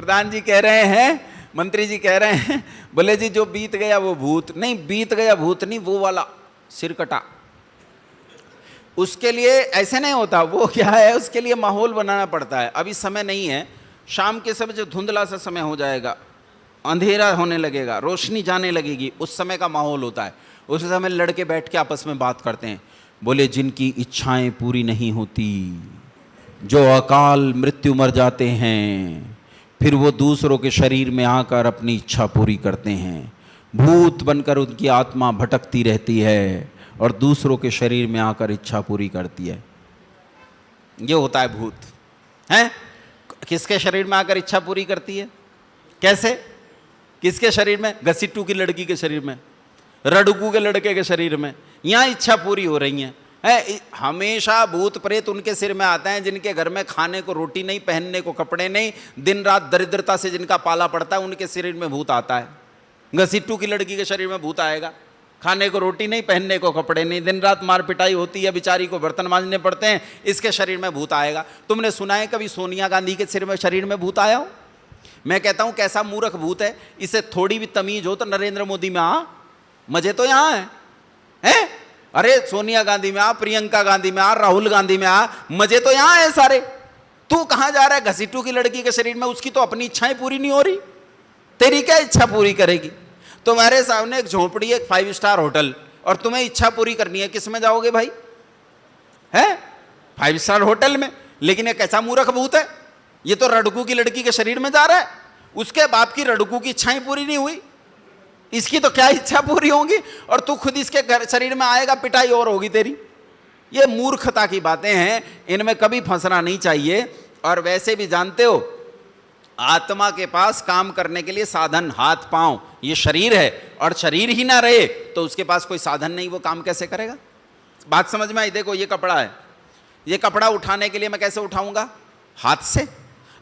प्रधान जी कह रहे हैं, मंत्री जी कह रहे हैं, बोले जी जो बीत गया वो भूत नहीं, बीत गया भूत नहीं, वो वाला सिरकटा, उसके लिए ऐसे नहीं होता। वो क्या है, उसके लिए माहौल बनाना पड़ता है। अभी समय नहीं है, शाम के समय जो धुंधला सा समय हो जाएगा, अंधेरा होने लगेगा, रोशनी जाने लगेगी, उस समय का माहौल होता है। उस समय लड़के बैठ के आपस में बात करते हैं, बोले जिनकी इच्छाएं पूरी नहीं होती, जो अकाल मृत्यु मर जाते हैं, फिर वो दूसरों के शरीर में आकर अपनी इच्छा पूरी करते हैं। भूत बनकर उनकी आत्मा भटकती रहती है और दूसरों के शरीर में आकर इच्छा पूरी करती है। ये होता है भूत। हैं? किसके शरीर में आकर इच्छा पूरी करती है? कैसे? किसके शरीर में? घसीटू की लड़की के शरीर में, रडुकू के लड़के के शरीर में, यहाँ इच्छा पूरी हो रही है। हमेशा भूत प्रेत उनके सिर में आते हैं जिनके घर में खाने को रोटी नहीं, पहनने को कपड़े नहीं, दिन रात दरिद्रता से जिनका पाला पड़ता है, उनके शरीर में भूत आता है। घसीटू की लड़की के शरीर में भूत आएगा, खाने को रोटी नहीं, पहनने को कपड़े नहीं, दिन रात मार पिटाई होती है, बेचारी को बर्तन मांजने पड़ते हैं, इसके शरीर में भूत आएगा। तुमने सुना है कभी सोनिया गांधी के शरीर में भूत आया हो? मैं कहता हूं कैसा मूर्ख भूत है, इसे थोड़ी भी तमीज हो तो नरेंद्र मोदी में आ, मजे तो यहां है? अरे सोनिया गांधी में आ, प्रियंका गांधी में आ, राहुल गांधी में आ, मजे तो यहां है सारे। तू कहां जा रहा है? घसीटू की लड़की के शरीर में, उसकी तो अपनी इच्छाएं पूरी नहीं हो रही, तेरी क्या इच्छा पूरी करेगी? तुम्हारे सामने एक झोपड़ी, एक 5 स्टार होटल, और तुम्हें इच्छा पूरी करनी है, किस में जाओगे भाई? है 5 स्टार होटल में। लेकिन एक ऐसा मूर्ख भूत है, ये तो रडकू की लड़की के शरीर में जा रहा है, उसके बाप की रडकू की इच्छाएं पूरी नहीं हुई, इसकी तो क्या इच्छा पूरी होगी? और तू खुद इसके घर शरीर में आएगा, पिटाई और होगी तेरी। ये मूर्खता की बातें हैं, इनमें कभी फंसना नहीं चाहिए। और वैसे भी जानते हो, आत्मा के पास काम करने के लिए साधन हाथ पांव ये शरीर है, और शरीर ही ना रहे तो उसके पास कोई साधन नहीं, वो काम कैसे करेगा? बात समझ में आई? देखो ये कपड़ा है, ये कपड़ा उठाने के लिए मैं कैसे उठाऊंगा? हाथ से।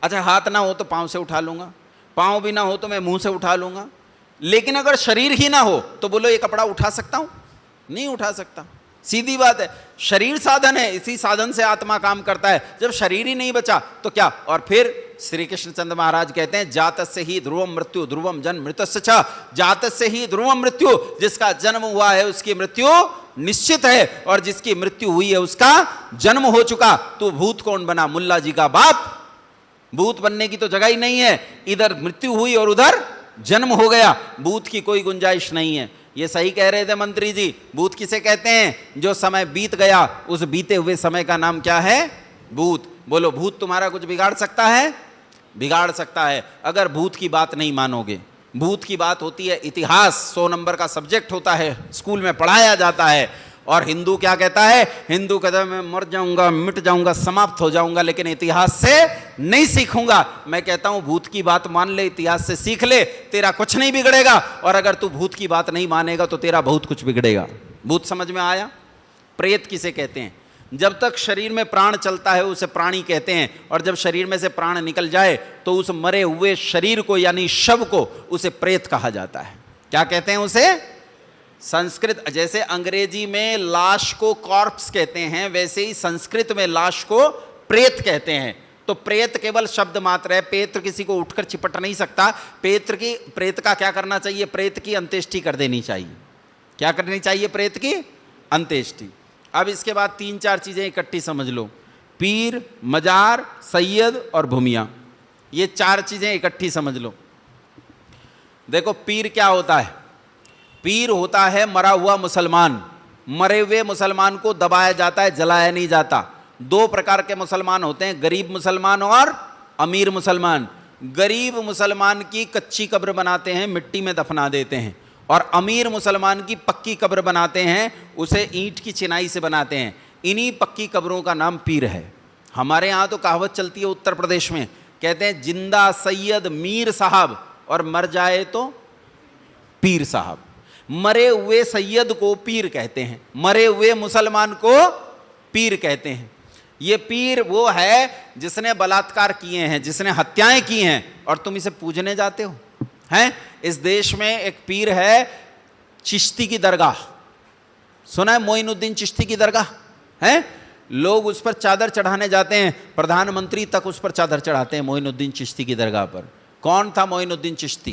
अच्छा हाथ ना हो तो पांव से उठा लूंगा, पांव भी ना हो तो मैं मुंह से उठा लूंगा। लेकिन अगर शरीर ही ना हो तो बोलो ये कपड़ा उठा सकता हूं? नहीं उठा सकता। सीधी बात है, शरीर साधन है, इसी साधन से आत्मा काम करता है। जब शरीर ही नहीं बचा तो क्या? और फिर श्री कृष्णचंद्र महाराज कहते हैं, जातस्य ही ध्रुवम मृत्यु ध्रुवम जन्म मृतस्य च। जातस्य ही ध्रुवम मृत्यु, जिसका जन्म हुआ है उसकी मृत्यु निश्चित है, और जिसकी मृत्यु हुई है उसका जन्म हो चुका। तो भूत कौन बना? मुल्ला जी का बाप। भूत बनने की तो जगह ही नहीं है, इधर मृत्यु हुई और उधर जन्म हो गया, भूत की कोई गुंजाइश नहीं है। ये सही कह रहे थे मंत्री जी। भूत किसे कहते हैं? जो समय बीत गया, उस बीते हुए समय का नाम क्या है? भूत। बोलो भूत तुम्हारा कुछ बिगाड़ सकता है? बिगाड़ सकता है, अगर भूत की बात नहीं मानोगे। भूत की बात होती है इतिहास, 100 नंबर का सब्जेक्ट होता है, स्कूल में पढ़ाया जाता है। और हिंदू क्या कहता है? हिंदू कहता है मैं मर जाऊंगा, मिट जाऊंगा, समाप्त हो जाऊंगा, लेकिन इतिहास से नहीं सीखूंगा। मैं कहता हूं भूत की बात मान ले, इतिहास से सीख ले, तेरा कुछ नहीं बिगड़ेगा। और अगर तू भूत की बात नहीं मानेगा तो तेरा बहुत कुछ बिगड़ेगा। भूत समझ में आया? प्रेत किसे कहते हैं? जब तक शरीर में प्राण चलता है उसे प्राणी कहते हैं, और जब शरीर में से प्राण निकल जाए तो उस मरे हुए शरीर को यानी शव को उसे प्रेत कहा जाता है। क्या कहते हैं उसे? संस्कृत, जैसे अंग्रेजी में लाश को कॉर्प्स कहते हैं, वैसे ही संस्कृत में लाश को प्रेत कहते हैं। तो प्रेत केवल शब्द मात्र है, प्रेत किसी को उठकर चिपट नहीं सकता। प्रेत का क्या करना चाहिए? प्रेत की अंत्येष्टि कर देनी चाहिए। क्या करनी चाहिए? प्रेत की अंत्येष्टि। अब इसके बाद 3-4 चीजें इकट्ठी समझ लो, पीर, मजार, सैयद और भूमिया, ये 4 चीजें इकट्ठी समझ लो। देखो पीर क्या होता है? पीर होता है मरा हुआ मुसलमान। मरे हुए मुसलमान को दबाया जाता है, जलाया नहीं जाता। 2 प्रकार के मुसलमान होते हैं, गरीब मुसलमान और अमीर मुसलमान। गरीब मुसलमान की कच्ची कब्र बनाते हैं, मिट्टी में दफना देते हैं, और अमीर मुसलमान की पक्की कब्र बनाते हैं, उसे ईंट की चिनाई से बनाते हैं। इन्हीं पक्की कब्रों का नाम पीर है। हमारे यहाँ तो कहावत चलती है उत्तर प्रदेश में, कहते हैं जिंदा सैयद मीर साहब और मर जाए तो पीर साहब। मरे हुए सैयद को पीर कहते हैं, मरे हुए मुसलमान को पीर कहते हैं। ये पीर वो है जिसने बलात्कार किए हैं, जिसने हत्याएं की हैं, और तुम इसे पूजने जाते हो? हैं? इस देश में एक पीर है चिश्ती की दरगाह, सुना है? मोइनुद्दीन चिश्ती की दरगाह है। लोग उस पर चादर चढ़ाने जाते हैं, प्रधानमंत्री तक उस पर चादर चढ़ाते हैं मोइनुद्दीन चिश्ती की दरगाह पर। कौन था मोइनुद्दीन चिश्ती?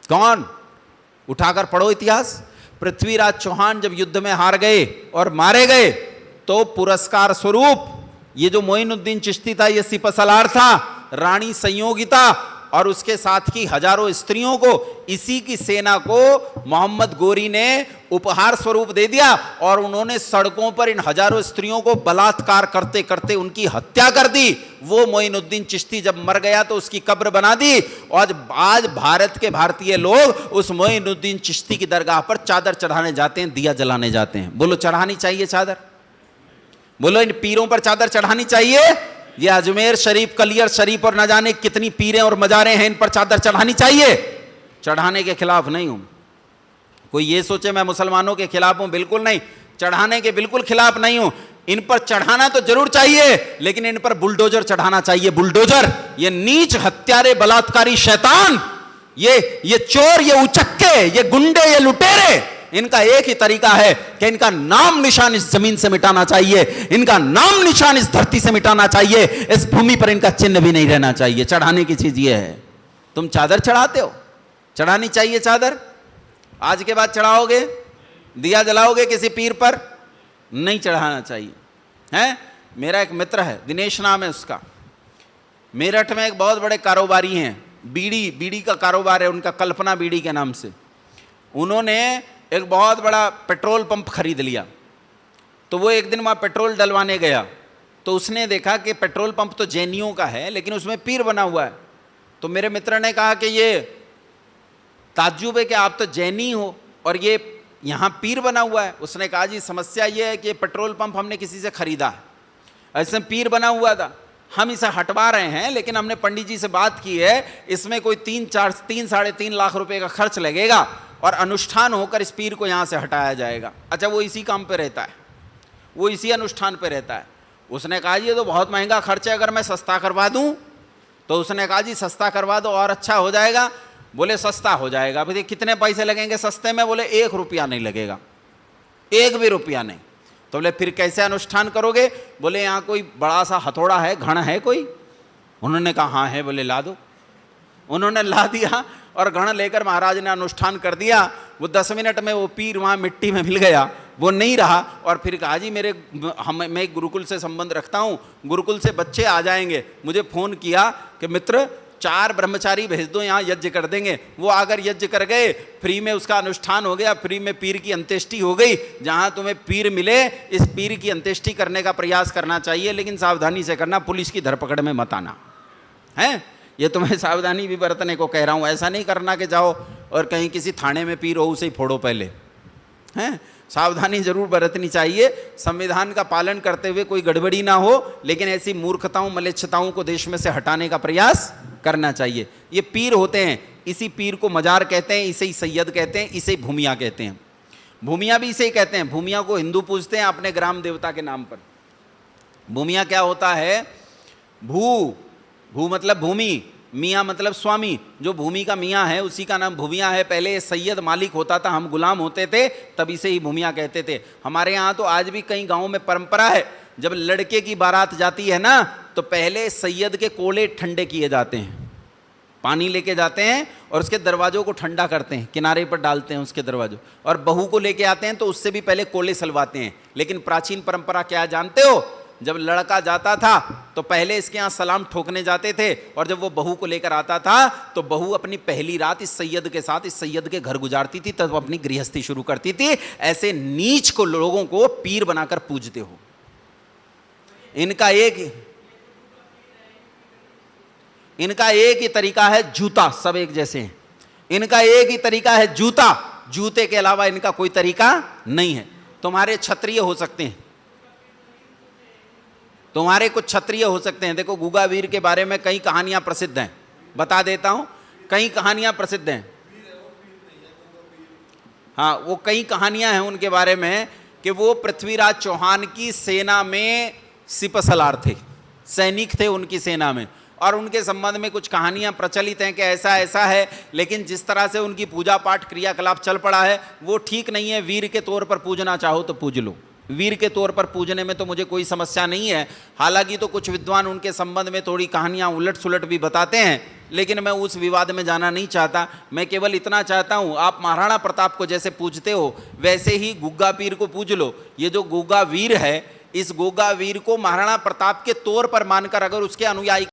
कौन? उठाकर पढ़ो इतिहास। पृथ्वीराज चौहान जब युद्ध में हार गए और मारे गए तो पुरस्कार स्वरूप ये जो मोइनुद्दीन चिश्ती था, ये सिपसलार था, रानी संयोगिता और उसके साथ की हजारों स्त्रियों को, इसी की सेना को मोहम्मद गोरी ने उपहार स्वरूप दे दिया और उन्होंने सड़कों पर इन हजारों स्त्रियों को बलात्कार करते करते उनकी हत्या कर दी। वो मोइनुद्दीन चिश्ती जब मर गया तो उसकी कब्र बना दी और आज भारत के भारतीय लोग उस मोइनुद्दीन चिश्ती की दरगाह पर चादर चढ़ाने जाते हैं, दिया जलाने जाते हैं। बोलो चढ़ानी चाहिए चादर? बोलो इन पीरों पर चादर चढ़ानी चाहिए? ये अजमेर शरीफ, कलियर शरीफ और न जाने कितनी पीरें और मजारें हैं, इन पर चादर चढ़ानी चाहिए? चढ़ाने के खिलाफ नहीं हूं। कोई ये सोचे मैं मुसलमानों के खिलाफ हूं, बिल्कुल नहीं। चढ़ाने के बिल्कुल खिलाफ नहीं हूं। इन पर चढ़ाना तो जरूर चाहिए, लेकिन इन पर बुलडोजर चढ़ाना चाहिए, बुलडोजर। ये नीच, हत्यारे, बलात्कारी शैतान, ये चोर, ये उचक्के, ये गुंडे, ये लुटेरे, इनका एक ही तरीका है कि इनका नाम निशान इस जमीन से मिटाना चाहिए, इनका नाम निशान इस धरती से मिटाना चाहिए, इस भूमि पर इनका चिन्ह भी नहीं रहना चाहिए। चढ़ाने की चीज ये है। तुम चादर चढ़ाते हो, चढ़ानी चाहिए चादर। आज के बाद चढ़ाओगे, दिया जलाओगे किसी पीर पर? नहीं चढ़ाना चाहिए। हैं? मेरा एक मित्र है, दिनेश नाम है उसका, मेरठ में एक बहुत बड़े कारोबारी हैं, बीड़ी का कारोबार है उनका, कल्पना बीड़ी के नाम से। उन्होंने एक बहुत बड़ा पेट्रोल पंप खरीद लिया। तो वो एक दिन वहाँ पेट्रोल डलवाने गया तो उसने देखा कि पेट्रोल पंप तो जैनियों का है लेकिन उसमें पीर बना हुआ है। तो मेरे मित्र ने कहा कि ये ताज्जुब है कि आप तो जैनी हो और ये यहाँ पीर बना हुआ है। उसने कहा जी समस्या ये है कि पेट्रोल पंप हमने किसी से खरीदा है, ऐसे पीर बना हुआ था, हम इसे हटवा रहे हैं, लेकिन हमने पंडित जी से बात की है, इसमें कोई 3-3.5 लाख रुपए का खर्च लगेगा और अनुष्ठान होकर इस पीर को यहाँ से हटाया जाएगा। अच्छा, वो इसी काम पे रहता है, वो इसी अनुष्ठान पे रहता है। उसने कहा ये तो बहुत महंगा खर्च है, अगर मैं सस्ता करवा दूँ? तो उसने कहा जी सस्ता करवा दो और अच्छा हो जाएगा। बोले सस्ता हो जाएगा। बोले कितने पैसे लगेंगे सस्ते में? बोले 1 रुपया नहीं लगेगा, 1 भी रुपया नहीं। तो बोले फिर कैसे अनुष्ठान करोगे? बोले यहाँ कोई बड़ा सा हथौड़ा है, घण है कोई? उन्होंने कहा हाँ है। बोले ला दो। उन्होंने ला दिया और घण लेकर महाराज ने अनुष्ठान कर दिया। वो 10 मिनट में वो पीर वहाँ मिट्टी में मिल गया, वो नहीं रहा। और फिर कहा जी मैं एक गुरुकुल से संबंध रखता हूँ, गुरुकुल से बच्चे आ जाएंगे। मुझे फ़ोन किया कि मित्र 4 ब्रह्मचारी भेज दो, यहाँ यज्ञ कर देंगे। वो आकर यज्ञ कर गए, फ्री में उसका अनुष्ठान हो गया, फ्री में पीर की अंत्येष्टि हो गई। जहाँ तुम्हें पीर मिले इस पीर की अंत्येष्टि करने का प्रयास करना चाहिए, लेकिन सावधानी से करना, पुलिस की धरपकड़ में मत आना है। ये तुम्हें सावधानी भी बरतने को कह रहा हूँ। ऐसा नहीं करना कि जाओ और कहीं किसी थाने में पीर हो उसे ही फोड़ो पहले, हैं। सावधानी जरूर बरतनी चाहिए, संविधान का पालन करते हुए कोई गड़बड़ी ना हो, लेकिन ऐसी मूर्खताओं, मलेच्छताओं को देश में से हटाने का प्रयास करना चाहिए। ये पीर होते हैं, इसी पीर को मजार कहते हैं, इसे ही सैयद कहते हैं, इसे ही भूमिया कहते हैं। भूमिया भी इसे ही कहते हैं। भूमिया को हिंदू पूजते हैं अपने ग्राम देवता के नाम पर। भूमिया क्या होता है? भू मतलब भूमि, मियाँ मतलब स्वामी। जो भूमि का मियाँ है उसी का नाम भूमिया है। पहले ये सैयद मालिक होता था, हम गुलाम होते थे, तब इसे ही भूमिया कहते थे। हमारे यहाँ तो आज भी कई गाँवों में परंपरा है, जब लड़के की बारात जाती है ना, तो पहले सैयद के कोले ठंडे किए जाते हैं, पानी लेके जाते हैं और उसके दरवाज़ों को ठंडा करते हैं, किनारे पर डालते हैं उसके दरवाज़ों, और बहू को लेके आते हैं तो उससे भी पहले कोले सलवाते हैं। लेकिन प्राचीन परंपरा क्या जानते हो? जब लड़का जाता था तो पहले इसके यहाँ सलाम ठोकने जाते थे, और जब वो बहू को लेकर आता था तो बहू अपनी पहली रात इस सैयद के साथ, इस सैयद के घर गुजारती थी, तब अपनी गृहस्थी शुरू करती थी। ऐसे नीच को लोगों को पीर बनाकर पूजते हो। इनका एक ही तरीका है, जूता। सब एक जैसे हैं। इनका एक ही तरीका है, जूता। जूते के अलावा इनका कोई तरीका नहीं है। तुम्हारे क्षत्रिय हो सकते हैं, तुम्हारे कुछ क्षत्रिय हो सकते हैं। देखो गुगा वीर के बारे में कई कहानियां प्रसिद्ध हैं, बता देता हूं, कई कहानियां प्रसिद्ध हैं। हाँ, वो कई कहानियां हैं उनके बारे में कि वो पृथ्वीराज चौहान की सेना में सिपसलार थे, सैनिक थे उनकी सेना में, और उनके संबंध में कुछ कहानियां प्रचलित हैं कि ऐसा ऐसा है। लेकिन जिस तरह से उनकी पूजा पाठ क्रियाकलाप चल पड़ा है वो ठीक नहीं है। वीर के तौर पर पूजना चाहो तो पूज लो, वीर के तौर पर पूजने में तो मुझे कोई समस्या नहीं है। हालांकि तो कुछ विद्वान उनके संबंध में थोड़ी कहानियां उलट सुलट भी बताते हैं, लेकिन मैं उस विवाद में जाना नहीं चाहता। मैं केवल इतना चाहता हूं, आप महाराणा प्रताप को जैसे पूजते हो वैसे ही गुग्गा पीर को पूज लो। ये जो गुग्गा वीर है, इस गुग्गा वीर को महाराणा प्रताप के तौर पर मानकर अगर उसके अनुयायी